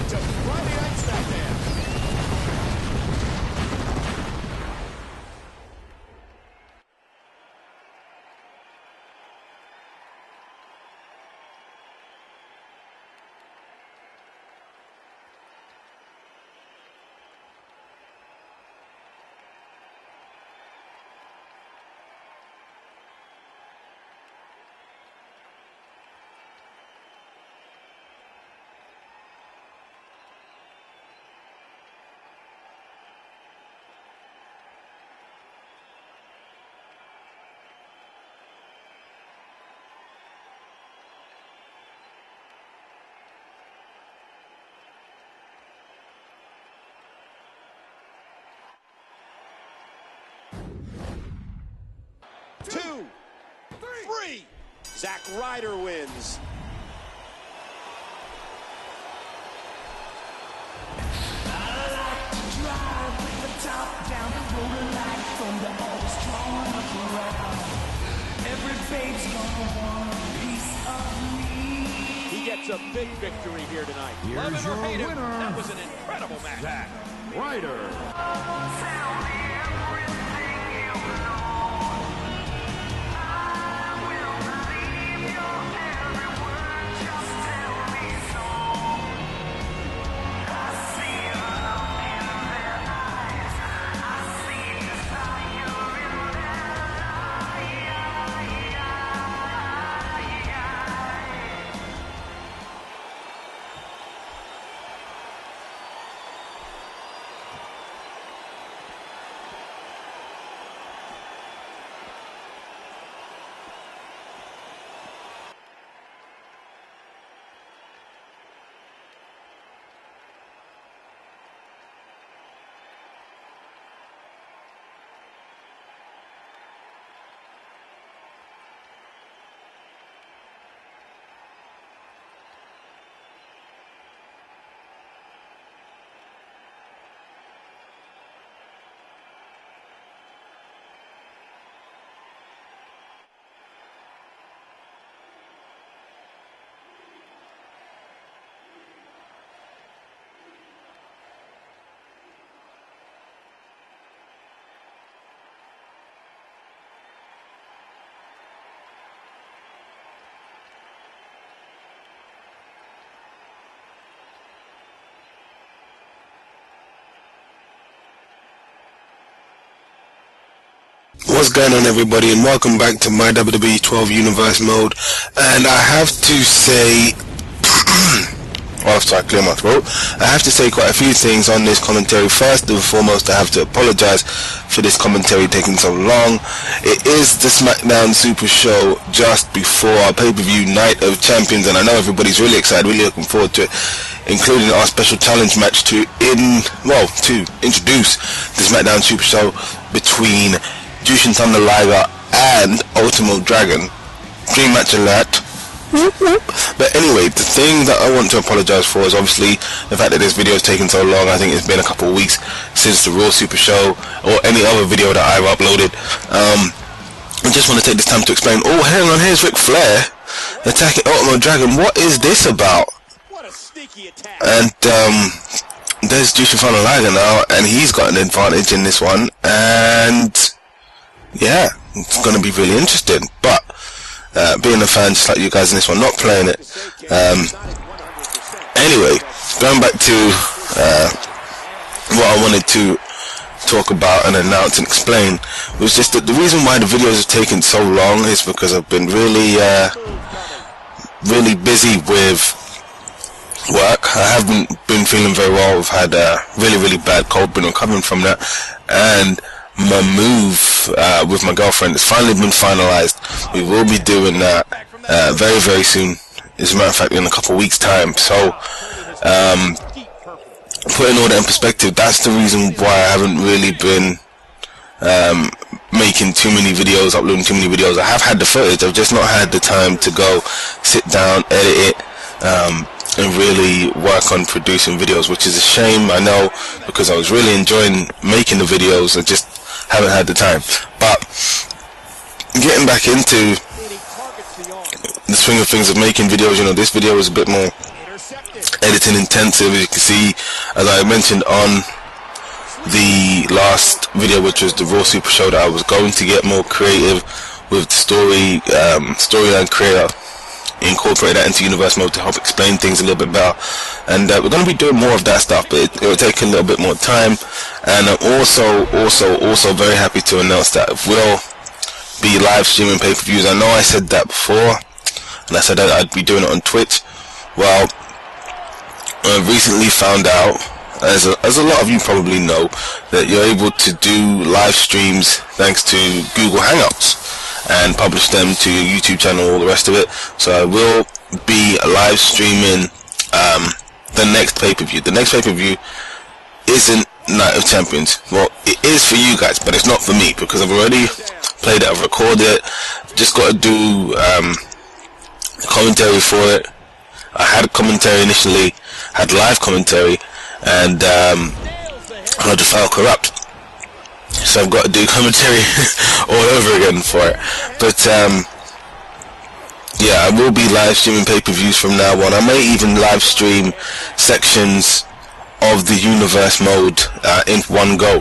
to Friday Night SmackDown. Two, three. Zack Ryder wins. I like to drive with the top down, rolling like thunder, always drawn around. Every babe's gonna want a piece of me. He gets a big victory here tonight. Love him or hate him, that was an incredible match. Zack Ryder. Tell me everything you know. What's going on, everybody, and welcome back to my WWE 12 Universe mode. And I have to say, after I clear my throat, I have to say quite a few things on this commentary. First and foremost, I have to apologize for this commentary taking so long. It is the SmackDown Super Show just before our pay-per-view Night of Champions, and I know everybody's really excited, really looking forward to it, including our special challenge match to introduce the SmackDown Super Show between Jushin Thunder Liger and Ultimo Dragon. Dream match alert. But anyway, the thing that I want to apologize for is obviously the fact that this video is taking so long. I think it's been a couple of weeks since the Raw Super Show or any other video that I've uploaded. I just want to take this time to explain. Oh, hang on, here's Ric Flair attacking Ultimo Dragon. What is this about? What a sneaky attack. And there's Jushin Thunder Liger now, and he's got an advantage in this one, and yeah, it's going to be really interesting. But being a fan just like you guys in this one, not playing it. Anyway, going back to what I wanted to talk about and announce and explain was just that the reason why the videos have taken so long is because I've been really busy with work. I haven't been feeling very well. I've had a really bad cold, been recovering from that, and my move with my girlfriend has finally been finalized. We will be doing that very soon, as a matter of fact in a couple of weeks time. So putting all that in perspective, that's the reason why I haven't really been making too many videos, uploading too many videos. I have had the footage, I've just not had the time to go sit down, edit it, and really work on producing videos, which is a shame, I know, because I was really enjoying making the videos. I just haven't had the time. But getting back into the swing of things of making videos, you know, this video is a bit more editing intensive, as you can see, as I mentioned on the last video, which was the Raw Super Show, that I was going to get more creative with the storyline creator, incorporate that into universe mode to help explain things a little bit better. And we're going to be doing more of that stuff, but it will take a little bit more time. And I'm also very happy to announce that we'll be live streaming pay-per-views. I know I said that before, and I said that I'd be doing it on Twitch. Well, I recently found out, as a lot of you probably know, that you're able to do live streams thanks to Google Hangouts and publish them to your YouTube channel, all the rest of it. So I will be live streaming the next pay-per-view. The next pay-per-view isn't Night of Champions. Well, it is for you guys, but it's not for me, because I've already played it, I've recorded it, just got to do commentary for it. I had commentary initially, had live commentary, and I had to file corrupt, so I've got to do commentary all over again for it. But yeah, I will be live streaming pay-per-views from now on. I may even live stream sections of the universe mode in one go,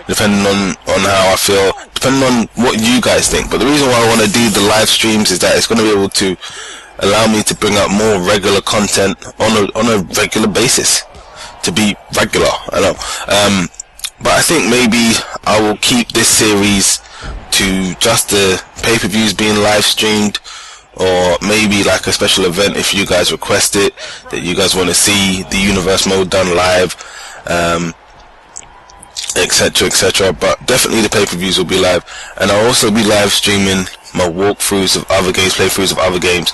depending on how I feel, depending on what you guys think. But the reason why I want to do the live streams is that it's going to be able to allow me to bring out more regular content on a regular basis, to be regular. I know, but I think maybe I will keep this series to just the pay-per-views being live streamed, or maybe like a special event if you guys request it, that you guys want to see the universe mode done live, etc. But definitely the pay-per-views will be live, and I'll also be live streaming my walkthroughs of other games, playthroughs of other games.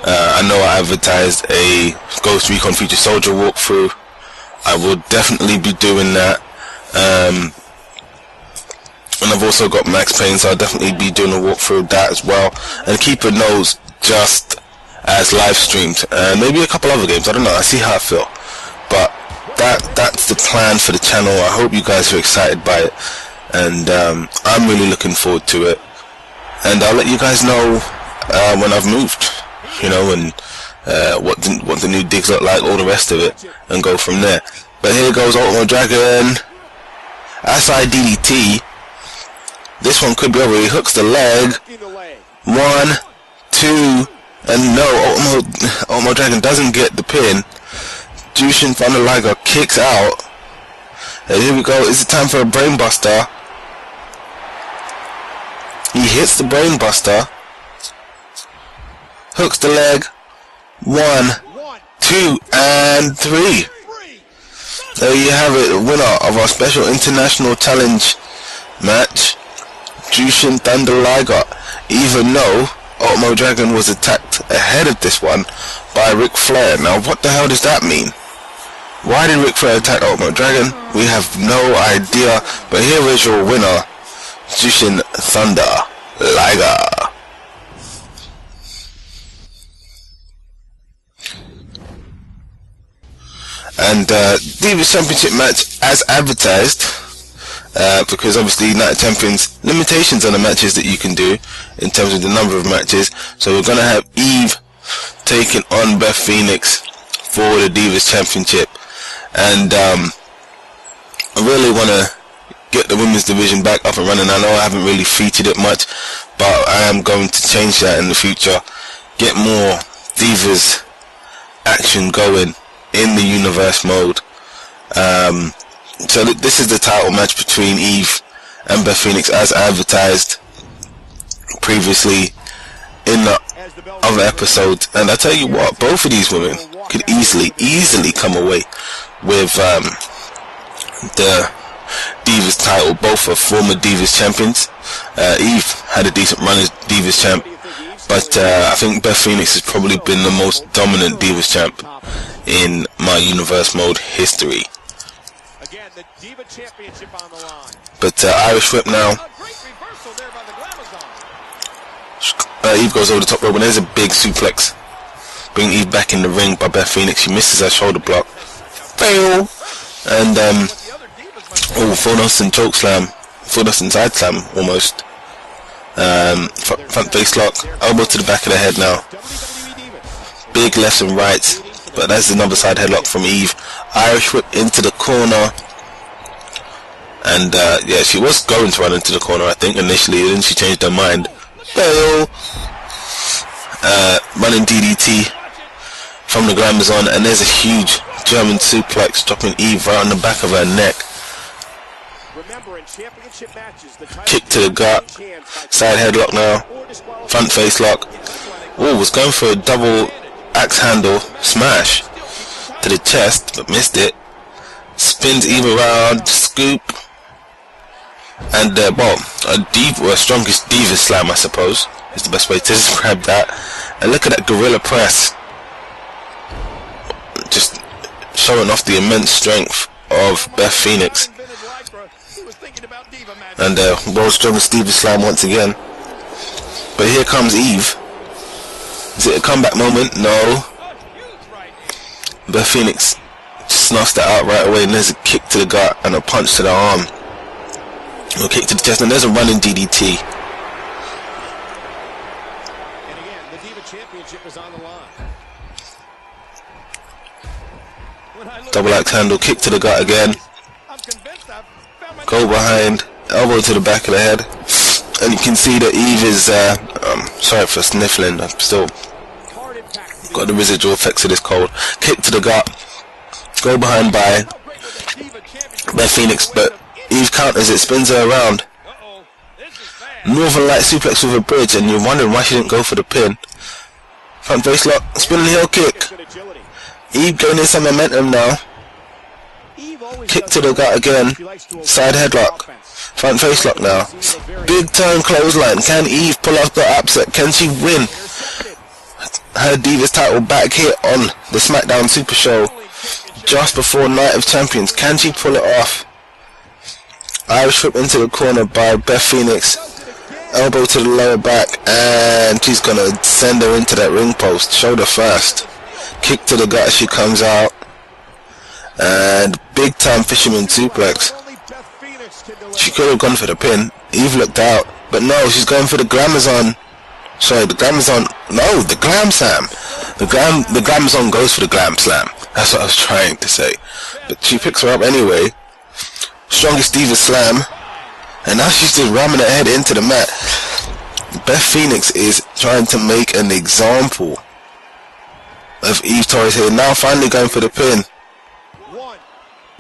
I know I advertised a Ghost Recon Future Soldier walkthrough. I will definitely be doing that. And I've also got Max Payne, so I'll definitely be doing a walkthrough of that as well. And Keeper Knows just as live streamed. Maybe a couple other games, I don't know, I see how I feel. But that's the plan for the channel. I hope you guys are excited by it. And I'm really looking forward to it. And I'll let you guys know when I've moved, you know, and what the new digs look like, all the rest of it, and go from there. But here goes Ultimo Dragon. SIDDT. This one could be over. He hooks the leg. 1, 2, and no, Ultimo Dragon doesn't get the pin. Jushin from the Liger kicks out. And here we go. Is it time for a brainbuster? He hits the brainbuster. Hooks the leg. 1, 2, and 3. There you have it, the winner of our special international challenge match, Jushin Thunder Liger. Even though Ultimo Dragon was attacked ahead of this one by Ric Flair. Now what the hell does that mean? Why did Ric Flair attack Ultimo Dragon? We have no idea, but here is your winner, Jushin Thunder Liger. And Divas Championship match as advertised, because obviously Night of Champions, limitations on the matches that you can do in terms of the number of matches. So we're going to have Eve taking on Beth Phoenix for the Divas Championship. And I really want to get the women's division back up and running. I know I haven't really featured it much, but I am going to change that in the future. Get more Divas action going in the universe mode. So this is the title match between Eve and Beth Phoenix as advertised previously in the other episodes. And I tell you what, both of these women could easily come away with the Divas title. Both are former Divas champions. Eve had a decent run as Divas champ, but I think Beth Phoenix has probably been the most dominant Divas champ in my universe mode history. Again, the Diva Championship on the line. But Irish whip now. Eve goes over the top rope, and there's a big suplex. Bring Eve back in the ring by Beth Phoenix. She misses her shoulder block. Fail! And full Nelson choke slam. Full Nelson side slam almost. Front face lock. Elbow to the back of the head now. Big lefts and rights. but that's another side headlock from Eve. Irish whip into the corner. And yeah, she was going to run into the corner, I think, initially, and then she changed her mind. Bail. Running DDT from the Glamazon, and there's a huge German suplex, dropping Eve right on the back of her neck. Kick to the gut. Side headlock now. Front face lock. Oh, was going for a double axe handle smash to the chest, but missed it. Spins Eve around, scoop. And well, a strongest diva slam, I suppose, is the best way to describe that. And look at that gorilla press, just showing off the immense strength of Beth Phoenix. And world's strongest diva slam once again. But here comes Eve. Is it a comeback moment? No. Beth Phoenix snuffs that out right away, and there's a kick to the gut and a punch to the arm. A kick to the chest, and there's a running DDT. And again, the Diva Championship is on the line. Double axe handle, kick to the gut again. Go behind, elbow to the back of the head. And you can see that Eve is, sorry for sniffling, I've still got the residual effects of this cold. Kick to the gut, go behind by Beth Phoenix, but Eve counters it, spins her around. Northern Light suplex with a bridge, and you're wondering why she didn't go for the pin. Front face lock, spinning heel kick. Eve gaining some momentum now. Kick to the gut again. Side headlock. Front face lock now. Big turn clothesline. Can Eve pull off the upset? Can she win her Divas title back here on the SmackDown Supershow just before Night of Champions? Can she pull it off? Irish whip into the corner by Beth Phoenix. Elbow to the lower back, and she's gonna send her into that ring post. Shoulder first. Kick to the gut as she comes out. And big time fisherman suplex. She could have gone for the pin. Eve looked out, but no, she's going for the Glamazon. Sorry, the Glamazon. No, the Glam Slam. The Glamazon goes for the Glam Slam. That's what I was trying to say. But she picks her up anyway. Strongest Diva Slam, and now she's just ramming her head into the mat. Beth Phoenix is trying to make an example of Eve Torres here. Now finally going for the pin. 1,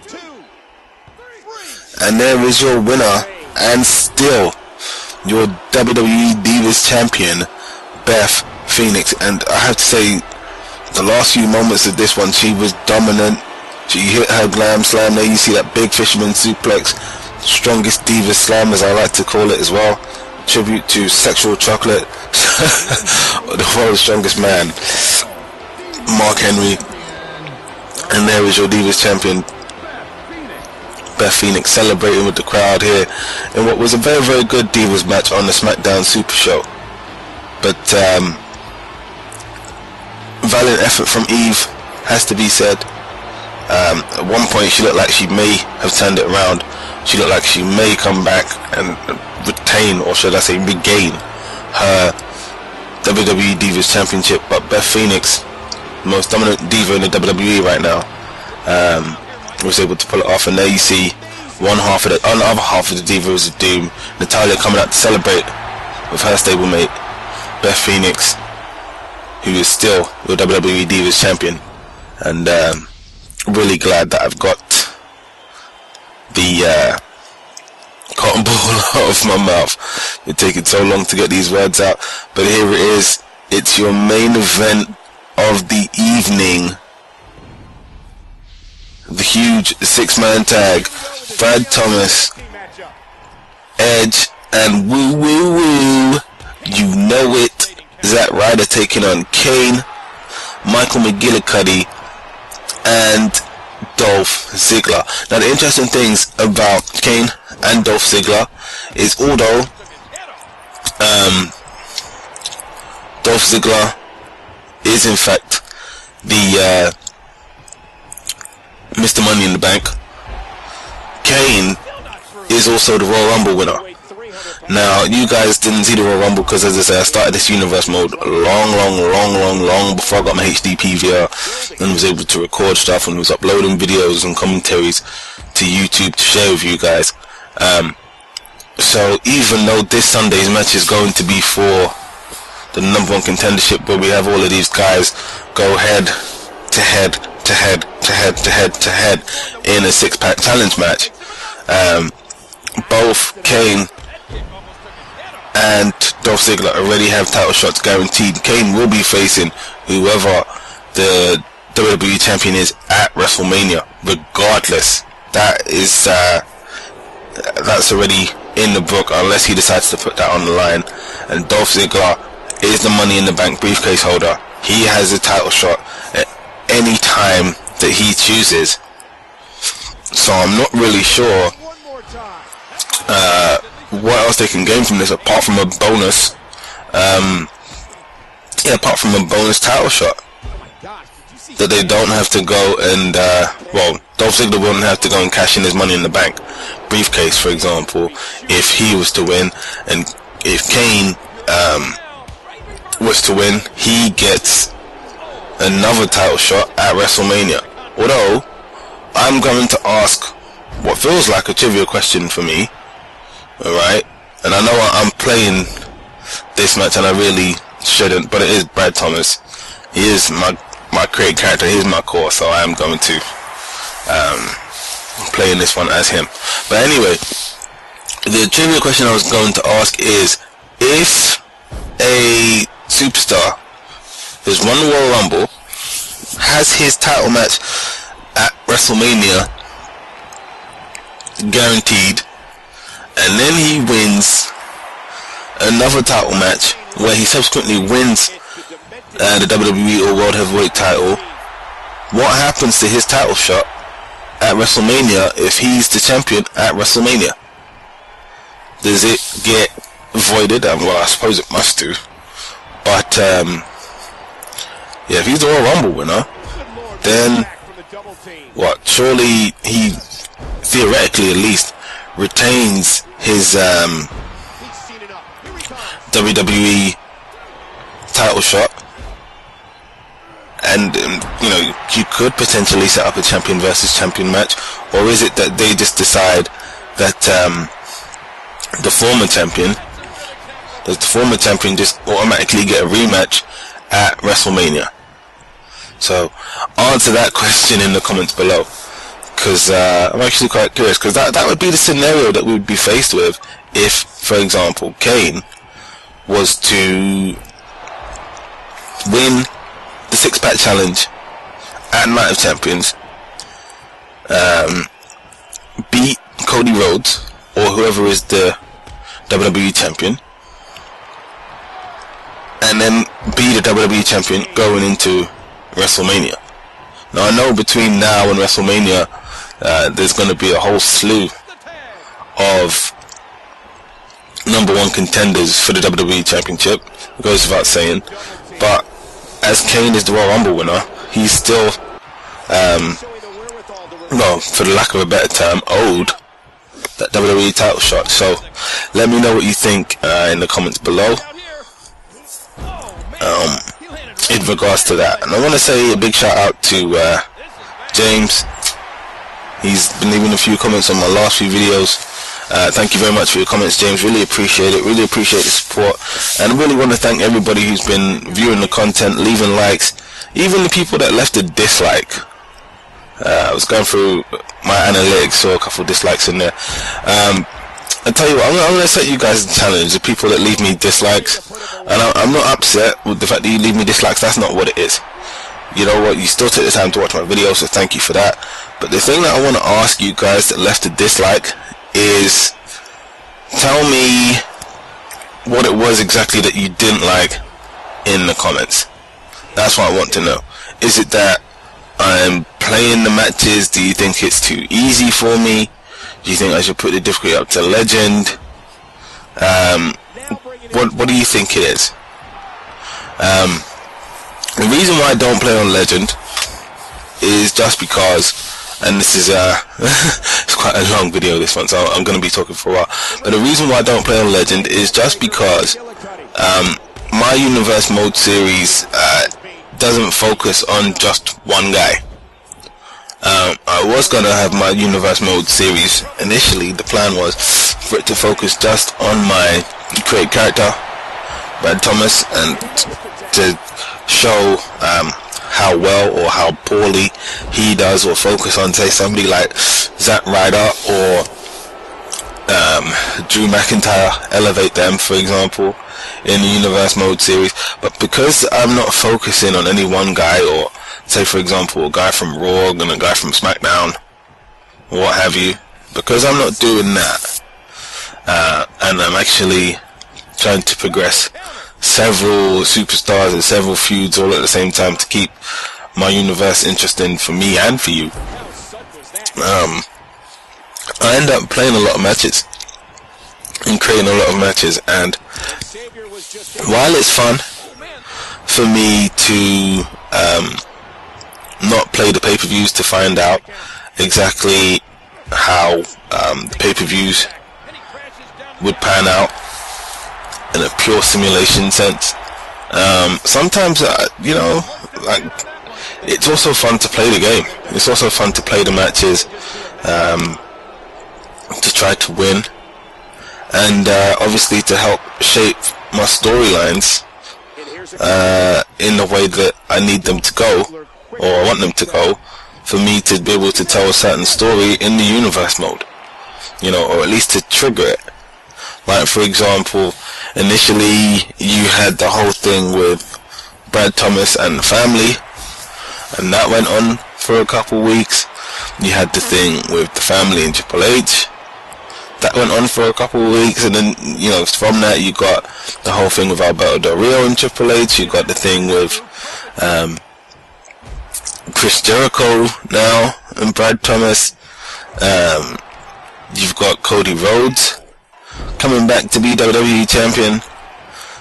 2, 3. And there is your winner, and still your WWE Divas Champion, Beth Phoenix. And I have to say, the last few moments of this one, she was dominant. She hit her Glam Slam. There you see that big fisherman suplex. Strongest Diva Slam, as I like to call it as well. Tribute to Sexual Chocolate. The world's strongest man, Mark Henry. And there is your Divas Champion, Beth Phoenix, celebrating with the crowd here in what was a very, very good Divas match on the SmackDown Supershow. But valiant effort from Eve, has to be said. At one point she looked like she may have turned it around. She looked like she may come back and retain, or should I say regain, her WWE Divas Championship. But Beth Phoenix, the most dominant diva in the WWE right now, was able to pull it off. And there you see one half of the other half of the Divas of Doom, Natalya, coming out to celebrate with her stablemate Beth Phoenix, who is still your WWE Divas Champion. And really glad that I've got the cotton ball out of my mouth. It's taken so long to get these words out, but here it is. It's your main event of the evening. The huge six-man tag. Brad Thomas, Edge, and Woo Woo Woo. You know it. Zack Ryder taking on Kane, Michael McGillicuddy, and Dolph Ziggler. Now the interesting things about Kane and Dolph Ziggler is, although Dolph Ziggler is in fact the Mr. Money in the Bank, Kane is also the Royal Rumble winner. Now, you guys didn't see the Royal Rumble because, as I said, I started this universe mode long before I got my HD PVR and was able to record stuff and was uploading videos and commentaries to YouTube to share with you guys. So even though this Sunday's match is going to be for the number one contendership, where we have all of these guys go head to head in a six-pack challenge match, both Kane and Dolph Ziggler already have title shots guaranteed. Kane will be facing whoever the WWE champion is at WrestleMania, regardless. That's already in the book, unless he decides to put that on the line. And Dolph Ziggler is the Money in the Bank briefcase holder. He has a title shot at any time that he chooses. So I'm not really sure what else they can gain from this apart from a bonus. Apart from a bonus title shot that they don't have to go and Dolph Ziggler wouldn't have to go and cash in his Money in the Bank briefcase, for example, if he was to win. And if Kane was to win, he gets another title shot at WrestleMania. Although I'm going to ask what feels like a trivia question for me, alright? And I know I'm playing this match and I really shouldn't, but it is Brad Thomas. He is my creative character, he is my core, so I am going to play in this one as him. But anyway, the trivia question I was going to ask is, if a superstar has won the Royal Rumble, has his title match at WrestleMania guaranteed, and then he wins another title match where he subsequently wins the WWE or World Heavyweight title, what happens to his title shot at WrestleMania if he's the champion at WrestleMania? Does it get voided? Well, I suppose it must do. But if he's the Royal Rumble winner, then what? Surely he, theoretically at least, retains his WWE title shot, and you could potentially set up a champion versus champion match. Or is it that they just decide that the former champion just automatically get a rematch at WrestleMania? So answer that question in the comments below, because I'm actually quite curious, because that would be the scenario that we would be faced with if, for example, Kane was to win the six-pack challenge at Night of Champions, beat Cody Rhodes or whoever is the WWE champion, and then be the WWE champion going into WrestleMania. Now I know between now and WrestleMania there's going to be a whole slew of number one contenders for the WWE Championship, it goes without saying, but as Kane is the Royal Rumble winner, he's still, for the lack of a better term, owed that WWE title shot. So let me know what you think in the comments below in regards to that. And I want to say a big shout out to James. He's been leaving a few comments on my last few videos. Thank you very much for your comments, James. Really appreciate it. Really appreciate the support. And I really want to thank everybody who's been viewing the content, leaving likes, even the people that left a dislike. I was going through my analytics, saw a couple of dislikes in there. I tell you what, I'm going to set you guys a challenge, the people that leave me dislikes. And I'm not upset with the fact that you leave me dislikes. That's not what it is. You know what, you still take the time to watch my video, so thank you for that. But the thing that I want to ask you guys that left a dislike is, tell me what it was exactly that you didn't like in the comments. That's what I want to know. Is it that I'm playing the matches? Do you think it's too easy for me? Do you think I should put the difficulty up to legend? What do you think it is? The reason why I don't play on legend is just because and this is it's quite a long video, this one, so I'm going to be talking for a while. But the reason why I don't play on Legend is just because my Universe Mode series doesn't focus on just one guy. I was going to have my Universe Mode series, initially the plan was for it to focus just on my create character, Brad Thomas, and to show how well or how poorly he does, or focus on, say, somebody like Zack Ryder or Drew McIntyre, elevate them, for example, in the Universe Mode series. But because I'm not focusing on any one guy, or say, for example, a guy from Raw and a guy from SmackDown, or what have you, because I'm not doing that, and I'm actually trying to progress several superstars and several feuds all at the same time to keep my universe interesting for me and for you, I end up playing a lot of matches and creating a lot of matches. And while it's fun for me to not play the pay-per-views to find out exactly how the pay-per-views would pan out in a pure simulation sense, sometimes you know, like, it's also fun to play the game. It's also fun to play the matches, to try to win, and obviously to help shape my storylines in the way that I need them to go, or I want them to go, for me to be able to tell a certain story in the Universe Mode, you know, or at least to trigger it. Like, for example, initially you had the whole thing with Brad Thomas and the family, and that went on for a couple weeks. You had the thing with the family and Triple H, that went on for a couple of weeks, and then, you know, from that you got the whole thing with Alberto Del Rio and Triple H. You got the thing with Chris Jericho now and Brad Thomas. You've got Cody Rhodes coming back to be WWE champion.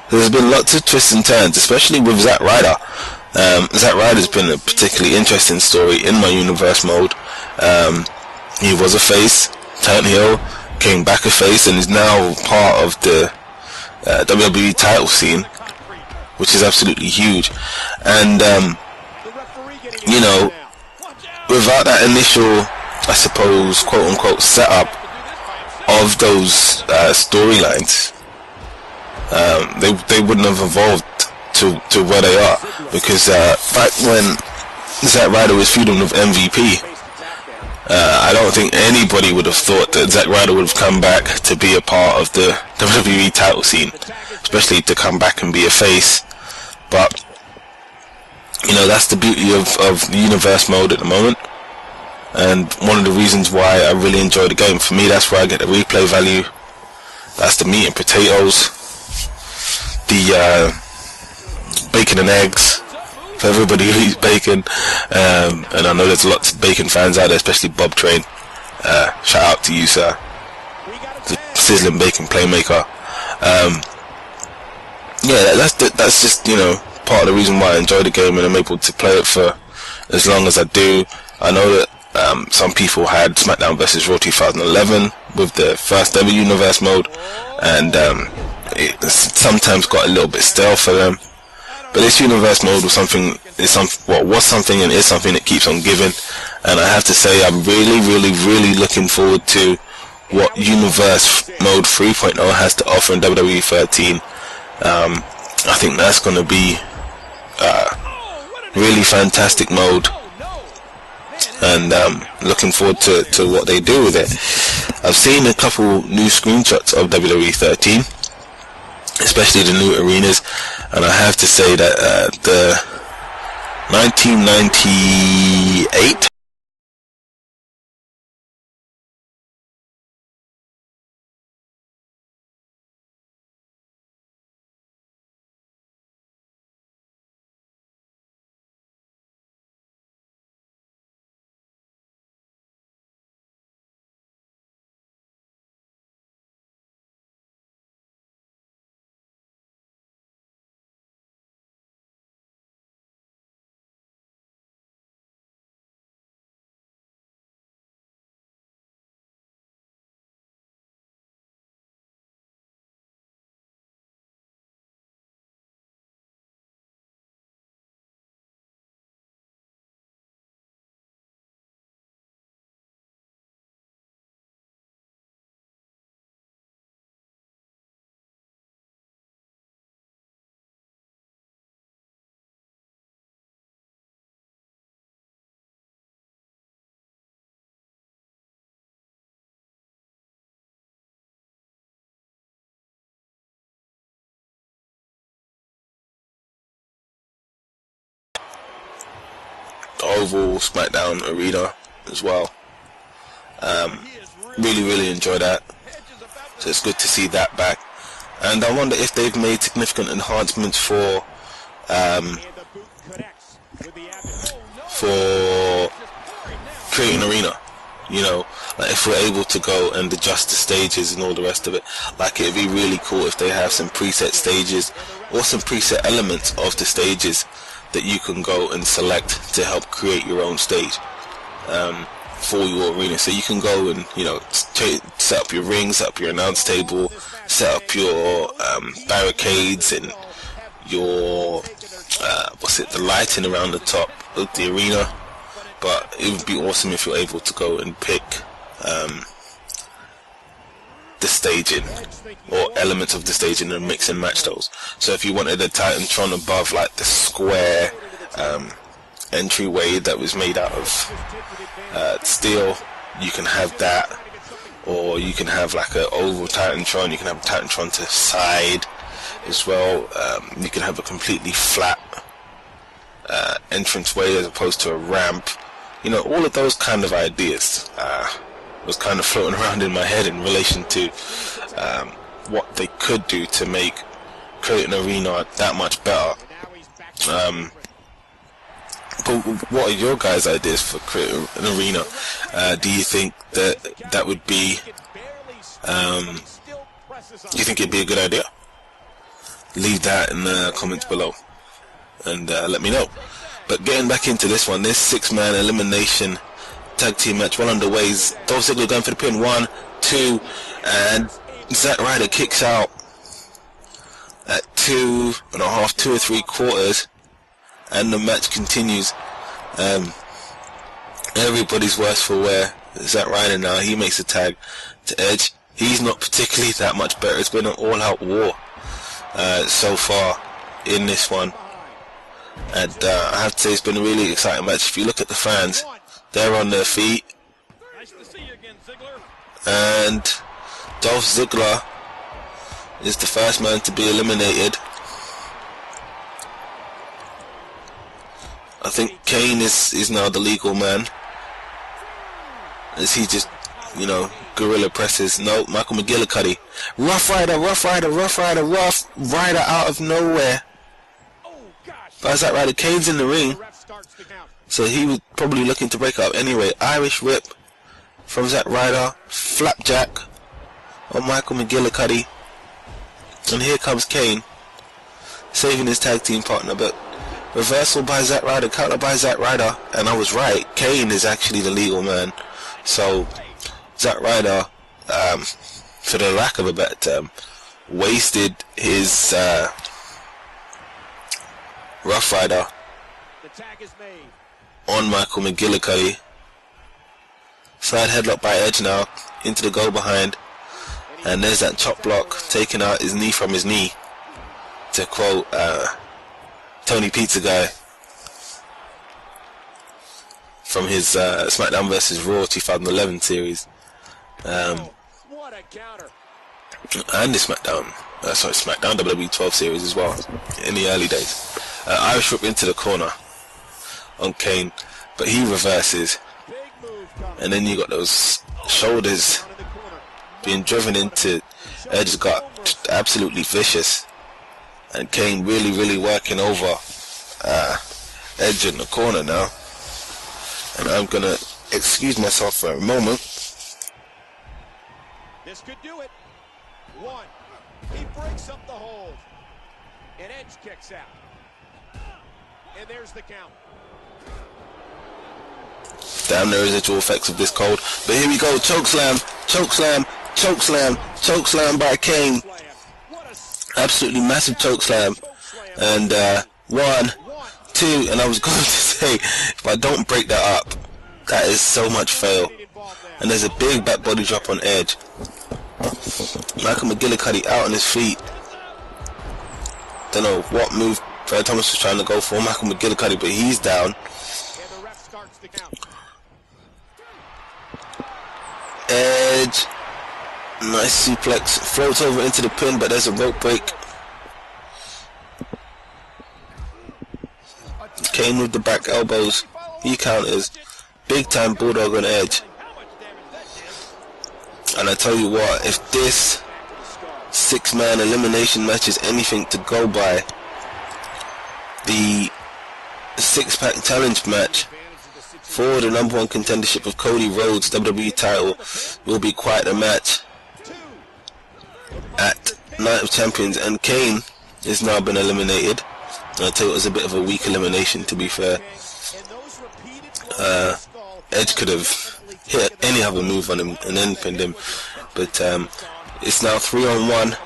There's been lots of twists and turns, especially with Zack Ryder. Zack Ryder's been a particularly interesting story in my Universe Mode. He was a face, turned heel, came back a face, and is now part of the WWE title scene, which is absolutely huge. And you know, without that initial, I suppose, quote unquote, setup of those storylines, they wouldn't have evolved to where they are, because back when Zack Ryder was feuding with MVP, I don't think anybody would have thought that Zack Ryder would have come back to be a part of the WWE title scene, especially to come back and be a face. But you know, that's the beauty of the Universe Mode at the moment, and one of the reasons why I really enjoy the game. For me, that's where I get the replay value. That's the meat and potatoes, the bacon and eggs for everybody who eats bacon, and I know there's lots of bacon fans out there, especially Bob Train. Shout out to you, sir, the sizzling bacon playmaker. Yeah, that's just, you know, part of the reason why I enjoy the game, and I'm able to play it for as long as I do. I know that some people had SmackDown vs. Raw 2011 with the first ever Universe Mode, and it sometimes got a little bit stale for them. But this Universe Mode was something and is something that keeps on giving, and I have to say I'm really looking forward to what Universe Mode 3.0 has to offer in WWE 13. I think that's going to be really fantastic mode, and looking forward to what they do with it. I've seen a couple new screenshots of WWE 13, especially the new arenas, and I have to say that the 1998 oval SmackDown arena as well. Really enjoy that. So it's good to see that back. And I wonder if they've made significant enhancements for creating arena. You know, like if we're able to go and adjust the stages and all the rest of it, like it'd be really cool if they have some preset stages or some preset elements of the stages that you can go and select to help create your own stage for your arena. So you can go and, you know, set up your ring, set up your announce table, set up your barricades and your the lighting around the top of the arena. But it would be awesome if you're able to go and pick the staging or elements of the staging and mix and match those. So if you wanted a Titantron above, like the square entryway that was made out of steel, you can have that. Or you can have like an oval Titantron, you can have a Titantron to the side as well. You can have a completely flat entranceway as opposed to a ramp. You know, all of those kind of ideas was kind of floating around in my head in relation to what they could do to make create an arena that much better. But what are your guys' ideas for creating an arena? Do you think that would be do you think it'd be a good idea? Leave that in the comments below and let me know. But getting back into this one, this 6-man elimination tag team match well underway. Dolph Ziggler going for the pin. 1, 2, and Zack Ryder kicks out at 2.5, 2 3/4, and the match continues. Everybody's worse for wear. Zack Ryder now, he makes a tag to Edge. He's not particularly that much better. It's been an all-out war so far in this one. And I have to say it's been a really exciting match. If you look at the fans, they're on their feet. Nice to see you again, Ziggler. And Dolph Ziggler is the first man to be eliminated. I think Kane is now the legal man, as he just, you know, gorilla presses. No, Michael McGillicuddy. Rough Rider out of nowhere. By Zack Ryder. Kane's in the ring, so he was probably looking to break up anyway. Irish whip from Zack Ryder. Flapjack on Michael McGillicuddy. And here comes Kane, saving his tag team partner, but reversal by Zack Ryder, counter by Zack Ryder, and I was right. Kane is actually the legal man. So Zack Ryder, for the lack of a better term, wasted his Rough Rider on Michael McGillicuddy. Side headlock by Edge now into the go behind, and there's that chop block, taking out his knee from his knee, to quote Tony Pizza Guy from his SmackDown vs. Raw 2011 series, and the SmackDown WWE 12 series as well in the early days. Irish whip into the corner on Kane, but he reverses, and then you got those shoulders being driven into Edge's gut, absolutely vicious, and Kane really working over Edge in the corner now. And I'm gonna excuse myself for a moment. This could do it. 1. He breaks up the hold, and Edge kicks out. And there's the count. Damn the residual effects of this cold. But here we go. Chokeslam by Kane. Absolutely massive chokeslam. And 1, 2, and I was going to say, if I don't break that up, that is so much fail. And there's a big back body drop on Edge. Michael McGillicuddy out on his feet. Don't know what move Fred Thomas was trying to go for Michael McGillicuddy, but he's down. Edge, nice suplex, floats over into the pin, but there's a rope break. Kane with the back elbows, He counters. Big time Bulldog on Edge. And I tell you what, if this 6-man elimination match is anything to go by, the 6-pack challenge match for the #1 contendership of Cody Rhodes' WWE title will be quite a match at Night of Champions. And Kane has now been eliminated. And I tell you, it was a bit of a weak elimination, to be fair. Edge could have hit any other move on him and then pinned him, but it's now 3-on-1.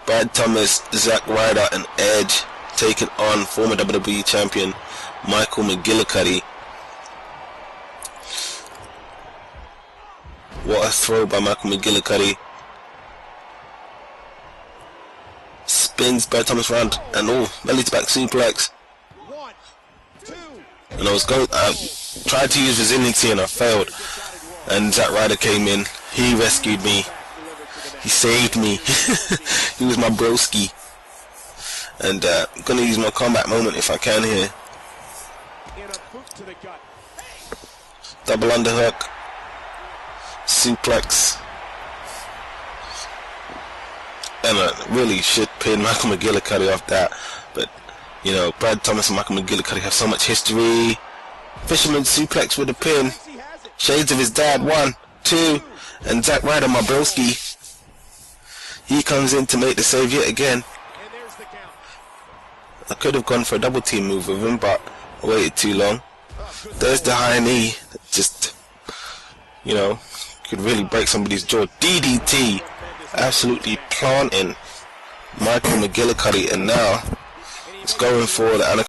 Brad Thomas, Zack Ryder and Edge taking on former WWE champion Michael McGillicuddy. What a throw by Michael McGillicuddy. Spins Brad Thomas round and belly to back suplex. And I tried to use resiliency and I failed. And Zack Ryder came in. He rescued me. He saved me. He was my broski. And I'm gonna use my combat moment if I can here. Double underhook. Suplex. And I really should pin Michael McGillicuddy off that. But, you know, Brad Thomas and Michael McGillicuddy have so much history. Fisherman suplex with a pin. Shades of his dad. 1, 2. And Zack Ryder, my broski. He comes in to make the save yet again. I could have gone for a double team move with him, but I waited too long. There's the high knee. Just, you know, could really break somebody's jaw. DDT. Absolutely planting Michael McGillicuddy. And now it's going for the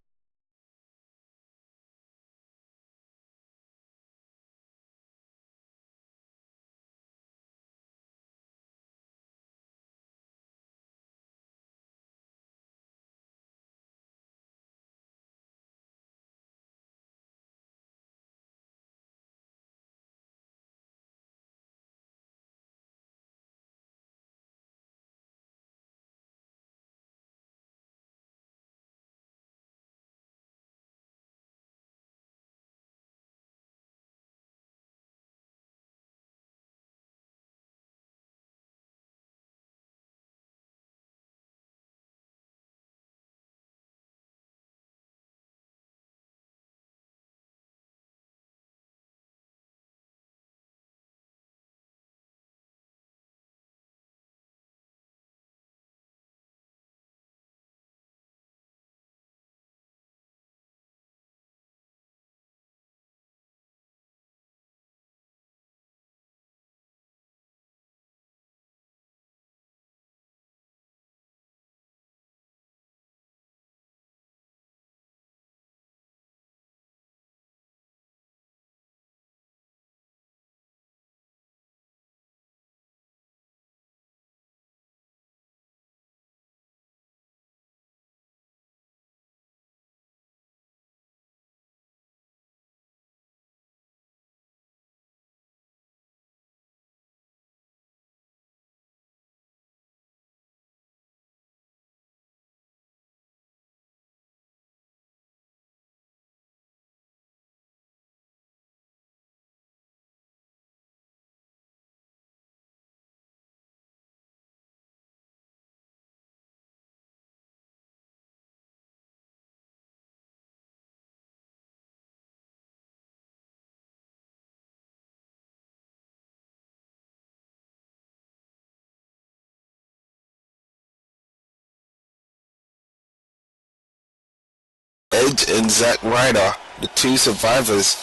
Edge and Zack Ryder, the two survivors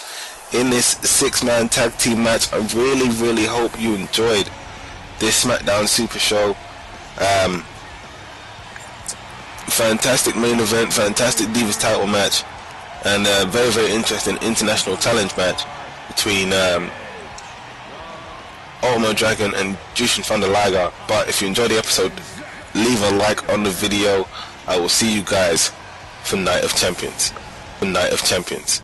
in this 6-man tag team match. I really hope you enjoyed this SmackDown Super Show. Fantastic main event, fantastic Divas title match, and a very interesting international challenge match between Ultimo Dragon and Jushin Thunder Liger. But if you enjoyed the episode, leave a like on the video. I will see you guys for Night of Champions.